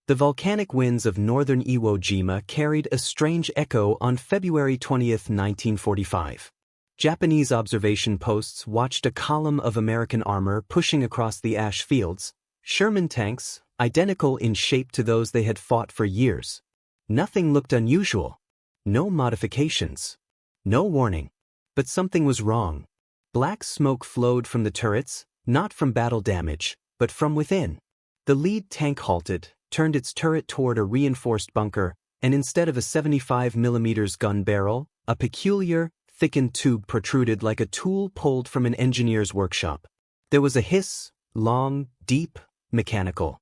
The volcanic winds of northern Iwo Jima carried a strange echo on February 20, 1945. Japanese observation posts watched a column of American armor pushing across the ash fields, Sherman tanks, identical in shape to those they had fought for years. Nothing looked unusual. No modifications. No warning. But something was wrong. Black smoke flowed from the turrets, not from battle damage, but from within. The lead tank halted, turned its turret toward a reinforced bunker, and instead of a 75mm gun barrel, a peculiar, thickened tube protruded like a tool pulled from an engineer's workshop. There was a hiss, long, deep, mechanical.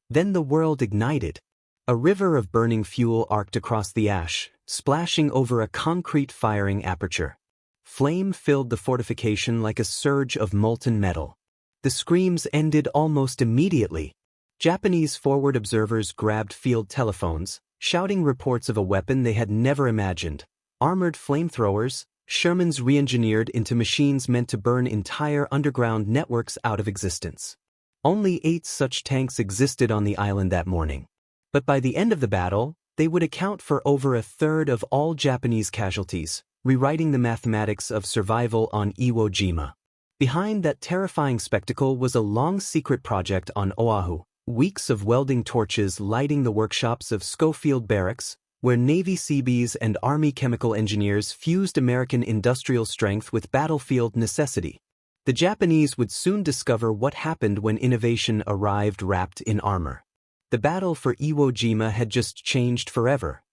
Then the world ignited. A river of burning fuel arced across the ash, splashing over a concrete firing aperture. Flame filled the fortification like a surge of molten metal. The screams ended almost immediately. Japanese forward observers grabbed field telephones, shouting reports of a weapon they had never imagined. Armored flamethrowers, Shermans re-engineered into machines meant to burn entire underground networks out of existence. Only 8 such tanks existed on the island that morning. But by the end of the battle, they would account for over a third of all Japanese casualties, rewriting the mathematics of survival on Iwo Jima. Behind that terrifying spectacle was a long secret project on Oahu, weeks of welding torches lighting the workshops of Schofield Barracks, where Navy Seabees and Army chemical engineers fused American industrial strength with battlefield necessity. The Japanese would soon discover what happened when innovation arrived wrapped in armor. The battle for Iwo Jima had just changed forever.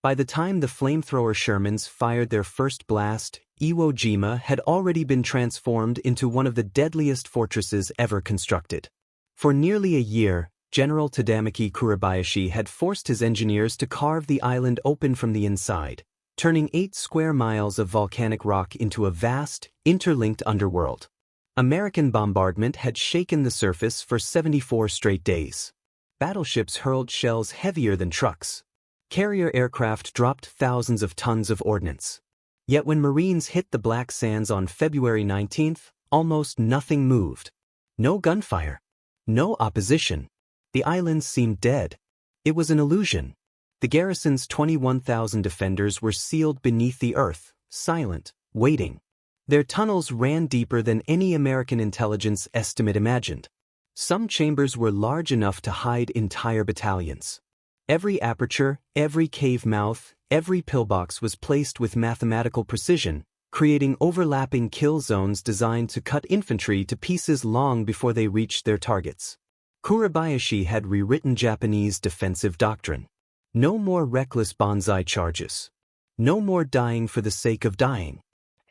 By the time the flamethrower Shermans fired their first blast, Iwo Jima had already been transformed into one of the deadliest fortresses ever constructed. For nearly a year, General Tadamaki Kurabayashi had forced his engineers to carve the island open from the inside, turning 8 square miles of volcanic rock into a vast, interlinked underworld. American bombardment had shaken the surface for 74 straight days. Battleships hurled shells heavier than trucks. Carrier aircraft dropped thousands of tons of ordnance. Yet when Marines hit the Black Sands on February 19, almost nothing moved. No gunfire. No opposition. The island seemed dead. It was an illusion. The garrison's 21,000 defenders were sealed beneath the earth, silent, waiting. Their tunnels ran deeper than any American intelligence estimate imagined. Some chambers were large enough to hide entire battalions. Every aperture, every cave mouth, every pillbox was placed with mathematical precision, creating overlapping kill zones designed to cut infantry to pieces long before they reached their targets. Kurabayashi had rewritten Japanese defensive doctrine. No more reckless banzai charges. No more dying for the sake of dying.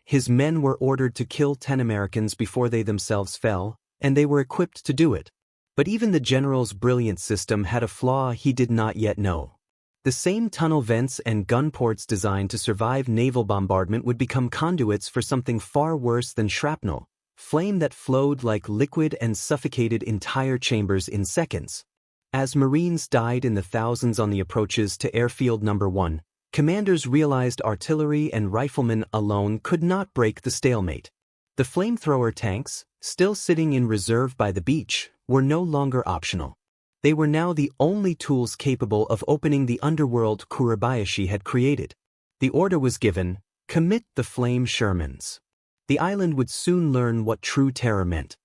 His men were ordered to kill 10 Americans before they themselves fell, and they were equipped to do it. But even the general's brilliant system had a flaw he did not yet know. The same tunnel vents and gun ports designed to survive naval bombardment would become conduits for something far worse than shrapnel, flame that flowed like liquid and suffocated entire chambers in seconds. As Marines died in the thousands on the approaches to Airfield No. 1, commanders realized artillery and riflemen alone could not break the stalemate. The flamethrower tanks, still sitting in reserve by the beach, were no longer optional. They were now the only tools capable of opening the underworld Kurabayashi had created. The order was given, commit the flame Shermans. The island would soon learn what true terror meant.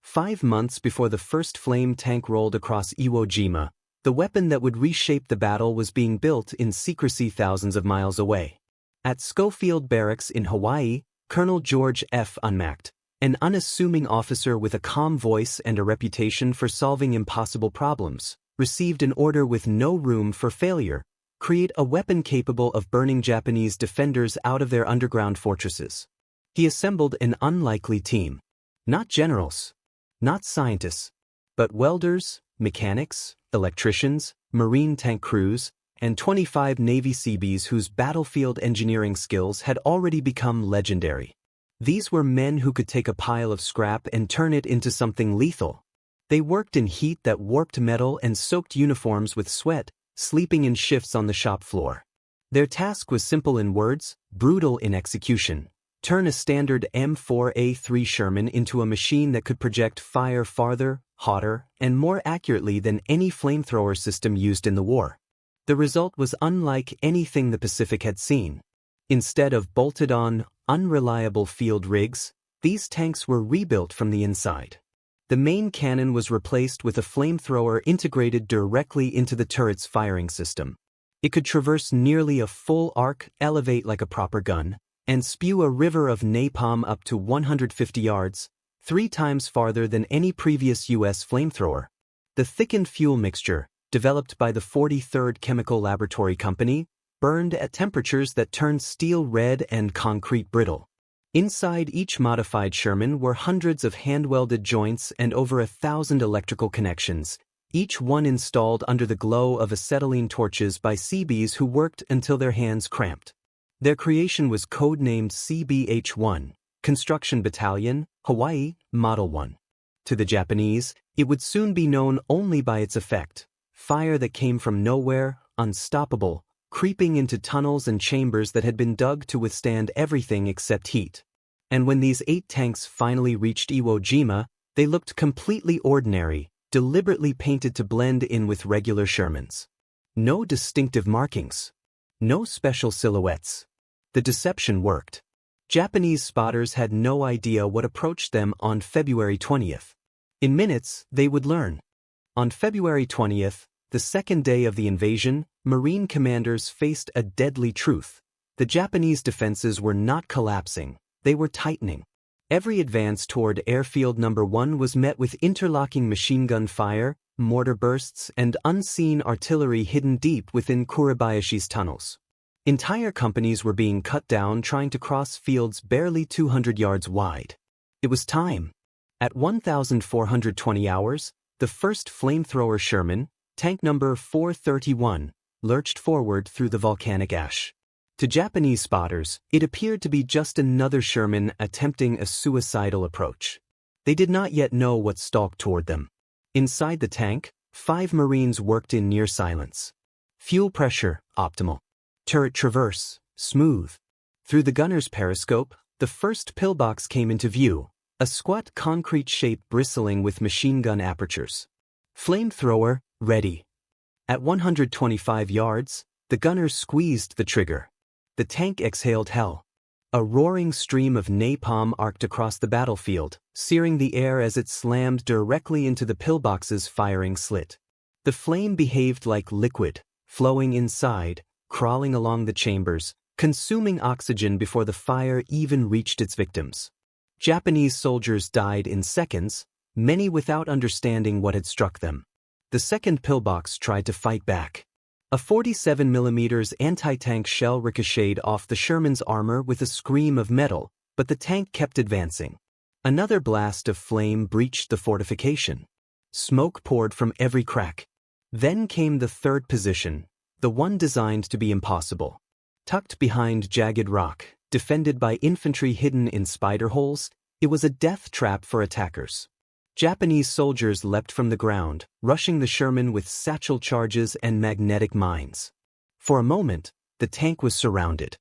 5 months before the first flame tank rolled across Iwo Jima, the weapon that would reshape the battle was being built in secrecy thousands of miles away. At Schofield Barracks in Hawaii, Colonel George F. Unmacked, an unassuming officer with a calm voice and a reputation for solving impossible problems, received an order with no room for failure: create a weapon capable of burning Japanese defenders out of their underground fortresses. He assembled an unlikely team. Not generals, not scientists, but welders, mechanics, electricians, Marine tank crews, and 25 Navy Seabees whose battlefield engineering skills had already become legendary. These were men who could take a pile of scrap and turn it into something lethal. They worked in heat that warped metal and soaked uniforms with sweat, sleeping in shifts on the shop floor. Their task was simple in words, brutal in execution: turn a standard M4A3 Sherman into a machine that could project fire farther, hotter, and more accurately than any flamethrower system used in the war. The result was unlike anything the Pacific had seen. Instead of bolted-on, unreliable field rigs, these tanks were rebuilt from the inside. The main cannon was replaced with a flamethrower integrated directly into the turret's firing system. It could traverse nearly a full arc, elevate like a proper gun, and spew a river of napalm up to 150 yards, 3 times farther than any previous U.S. flamethrower. The thickened fuel mixture, developed by the 43rd Chemical Laboratory Company, burned at temperatures that turned steel red and concrete brittle. Inside each modified Sherman were hundreds of hand-welded joints and over 1,000 electrical connections, each one installed under the glow of acetylene torches by Seabees who worked until their hands cramped. Their creation was codenamed CBH-1, Construction Battalion, Hawaii, Model 1. To the Japanese, it would soon be known only by its effect: fire that came from nowhere, unstoppable, creeping into tunnels and chambers that had been dug to withstand everything except heat. And when these 8 tanks finally reached Iwo Jima, they looked completely ordinary, deliberately painted to blend in with regular Shermans. No distinctive markings. No special silhouettes. The deception worked. Japanese spotters had no idea what approached them on February 20th. In minutes, they would learn. On February 20th, the second day of the invasion, Marine commanders faced a deadly truth. The Japanese defenses were not collapsing, they were tightening. Every advance toward Airfield No. 1 was met with interlocking machine gun fire, mortar bursts, and unseen artillery hidden deep within Kuribayashi's tunnels. Entire companies were being cut down trying to cross fields barely 200 yards wide. It was time. At 1,420 hours, the first flamethrower Sherman, tank number 431, lurched forward through the volcanic ash. To Japanese spotters, it appeared to be just another Sherman attempting a suicidal approach. They did not yet know what stalked toward them. Inside the tank, 5 Marines worked in near silence. Fuel pressure, optimal. Turret traverse, smooth. Through the gunner's periscope, the first pillbox came into view, a squat concrete shape bristling with machine gun apertures. Flamethrower, ready. At 125 yards, the gunner squeezed the trigger. The tank exhaled hell. A roaring stream of napalm arced across the battlefield, searing the air as it slammed directly into the pillbox's firing slit. The flame behaved like liquid, flowing inside, crawling along the chambers, consuming oxygen before the fire even reached its victims. Japanese soldiers died in seconds, many without understanding what had struck them. The second pillbox tried to fight back. A 47mm anti-tank shell ricocheted off the Sherman's armor with a scream of metal, but the tank kept advancing. Another blast of flame breached the fortification. Smoke poured from every crack. Then came the third position, the one designed to be impossible. Tucked behind jagged rock, defended by infantry hidden in spider holes, it was a death trap for attackers. Japanese soldiers leapt from the ground, rushing the Sherman with satchel charges and magnetic mines. For a moment, the tank was surrounded.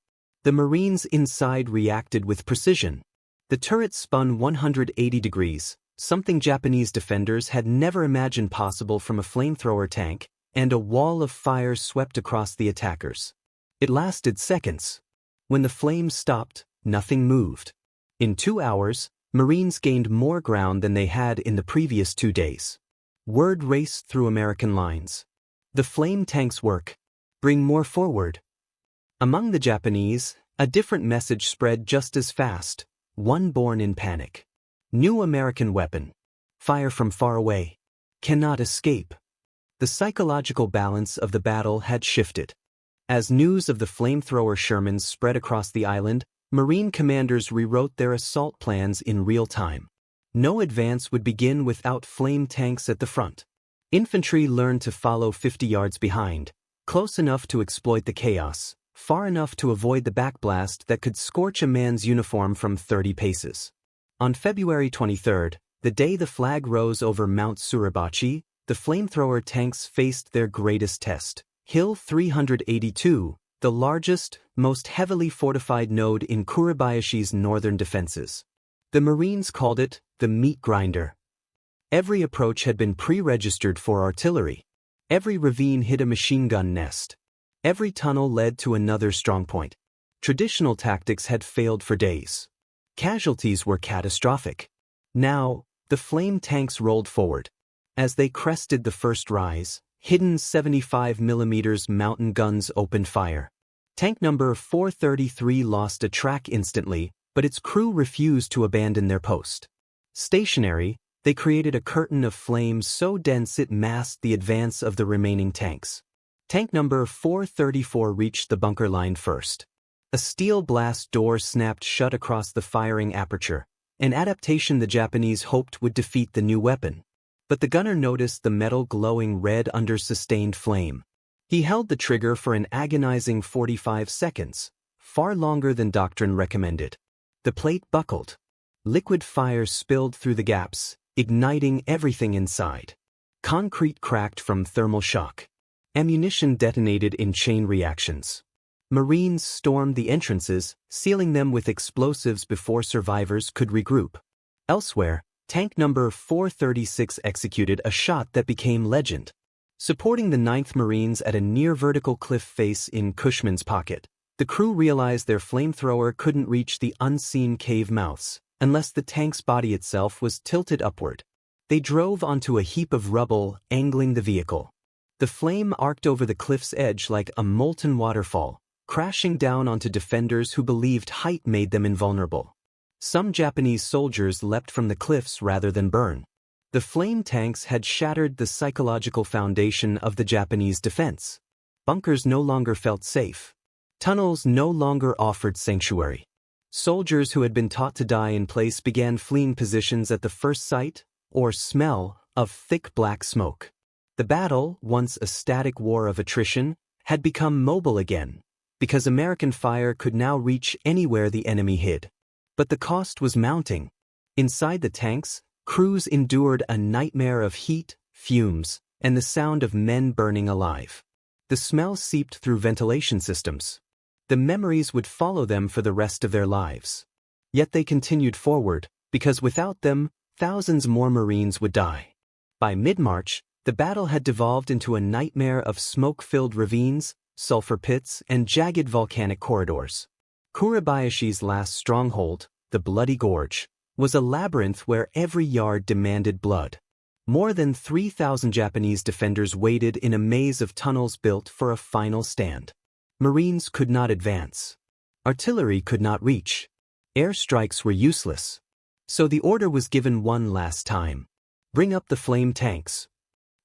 The Marines inside reacted with precision. The turret spun 180 degrees, something Japanese defenders had never imagined possible from a flamethrower tank, and a wall of fire swept across the attackers. It lasted seconds. When the flames stopped, nothing moved. In 2 hours, Marines gained more ground than they had in the previous 2 days. Word raced through American lines. The flame tanks work. Bring more forward. Among the Japanese, a different message spread just as fast, one born in panic. New American weapon. Fire from far away. Cannot escape. The psychological balance of the battle had shifted. As news of the flamethrower Shermans spread across the island, Marine commanders rewrote their assault plans in real time. No advance would begin without flame tanks at the front. Infantry learned to follow 50 yards behind, close enough to exploit the chaos, far enough to avoid the backblast that could scorch a man's uniform from 30 paces. On February 23rd, the day the flag rose over Mount Suribachi, the flamethrower tanks faced their greatest test. Hill 382, the largest, most heavily fortified node in Kuribayashi's northern defenses. The Marines called it the meat grinder. Every approach had been pre-registered for artillery. Every ravine hid a machine gun nest. Every tunnel led to another strongpoint. Traditional tactics had failed for days. Casualties were catastrophic. Now, the flame tanks rolled forward. As they crested the first rise, hidden 75mm mountain guns opened fire. Tank number 433 lost a track instantly, but its crew refused to abandon their post. Stationary, they created a curtain of flames so dense it masked the advance of the remaining tanks. Tank number 434 reached the bunker line first. A steel blast door snapped shut across the firing aperture, an adaptation the Japanese hoped would defeat the new weapon. But the gunner noticed the metal glowing red under sustained flame. He held the trigger for an agonizing 45 seconds, far longer than doctrine recommended. The plate buckled. Liquid fire spilled through the gaps, igniting everything inside. Concrete cracked from thermal shock. Ammunition detonated in chain reactions. Marines stormed the entrances, sealing them with explosives before survivors could regroup. Elsewhere, tank number 436 executed a shot that became legend. Supporting the 9th Marines at a near-vertical cliff face in Cushman's pocket, the crew realized their flamethrower couldn't reach the unseen cave mouths unless the tank's body itself was tilted upward. They drove onto a heap of rubble, angling the vehicle. The flame arced over the cliff's edge like a molten waterfall, crashing down onto defenders who believed height made them invulnerable. Some Japanese soldiers leapt from the cliffs rather than burn. The flame tanks had shattered the psychological foundation of the Japanese defense. Bunkers no longer felt safe. Tunnels no longer offered sanctuary. Soldiers who had been taught to die in place began fleeing positions at the first sight, or smell, of thick black smoke. The battle, once a static war of attrition, had become mobile again, because American fire could now reach anywhere the enemy hid. But the cost was mounting. Inside the tanks, crews endured a nightmare of heat, fumes, and the sound of men burning alive. The smell seeped through ventilation systems. The memories would follow them for the rest of their lives. Yet they continued forward, because without them, thousands more Marines would die. By mid-March, the battle had devolved into a nightmare of smoke-filled ravines, sulfur pits, and jagged volcanic corridors. Kuribayashi's last stronghold, the Bloody Gorge, was a labyrinth where every yard demanded blood. More than 3,000 Japanese defenders waited in a maze of tunnels built for a final stand. Marines could not advance. Artillery could not reach. Airstrikes were useless. So the order was given one last time. Bring up the flame tanks.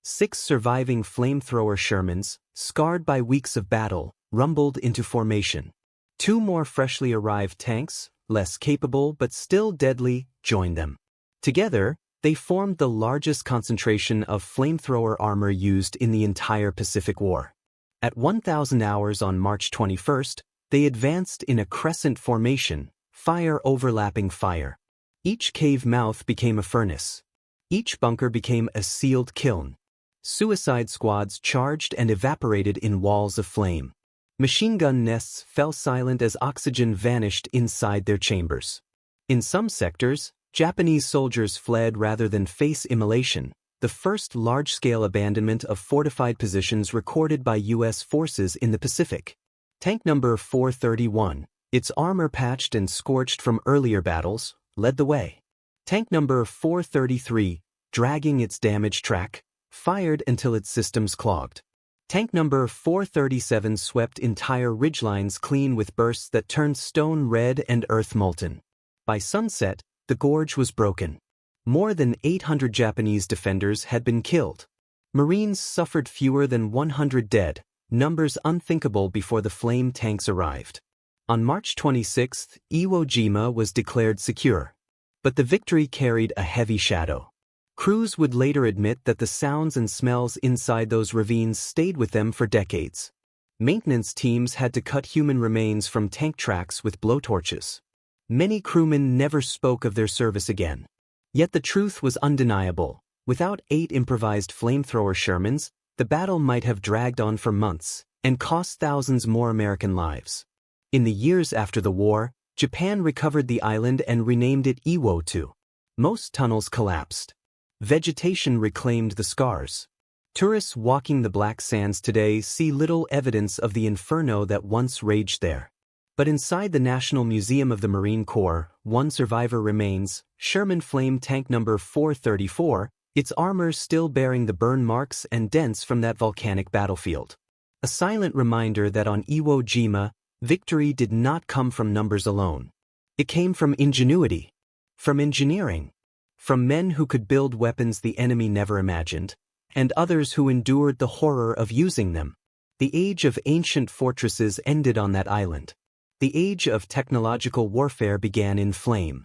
6 surviving flamethrower Shermans, scarred by weeks of battle, rumbled into formation. 2 more freshly arrived tanks, less capable but still deadly, joined them. Together, they formed the largest concentration of flamethrower armor used in the entire Pacific War. At 1,000 hours on March 21st, they advanced in a crescent formation, fire overlapping fire. Each cave mouth became a furnace. Each bunker became a sealed kiln. Suicide squads charged and evaporated in walls of flame. Machine gun nests fell silent as oxygen vanished inside their chambers. In some sectors, Japanese soldiers fled rather than face immolation, the first large-scale abandonment of fortified positions recorded by U.S. forces in the Pacific. Tank number 431, its armor patched and scorched from earlier battles, led the way. Tank number 433, dragging its damaged track, fired until its systems clogged. Tank number 437 swept entire ridgelines clean with bursts that turned stone red and earth molten. By sunset, the gorge was broken. More than 800 Japanese defenders had been killed. Marines suffered fewer than 100 dead, numbers unthinkable before the flame tanks arrived. On March 26, Iwo Jima was declared secure. But the victory carried a heavy shadow. Crews would later admit that the sounds and smells inside those ravines stayed with them for decades. Maintenance teams had to cut human remains from tank tracks with blowtorches. Many crewmen never spoke of their service again. Yet the truth was undeniable. Without 8 improvised flamethrower Shermans, the battle might have dragged on for months and cost thousands more American lives. In the years after the war, Japan recovered the island and renamed it Iwo II. Most tunnels collapsed. Vegetation reclaimed the scars. Tourists walking the black sands today see little evidence of the inferno that once raged there. But inside the National Museum of the Marine Corps, one survivor remains, Sherman Flame Tank No. 434, its armor still bearing the burn marks and dents from that volcanic battlefield. A silent reminder that on Iwo Jima, victory did not come from numbers alone. It came from ingenuity, from engineering, from men who could build weapons the enemy never imagined, and others who endured the horror of using them. The age of ancient fortresses ended on that island. The age of technological warfare began in flame.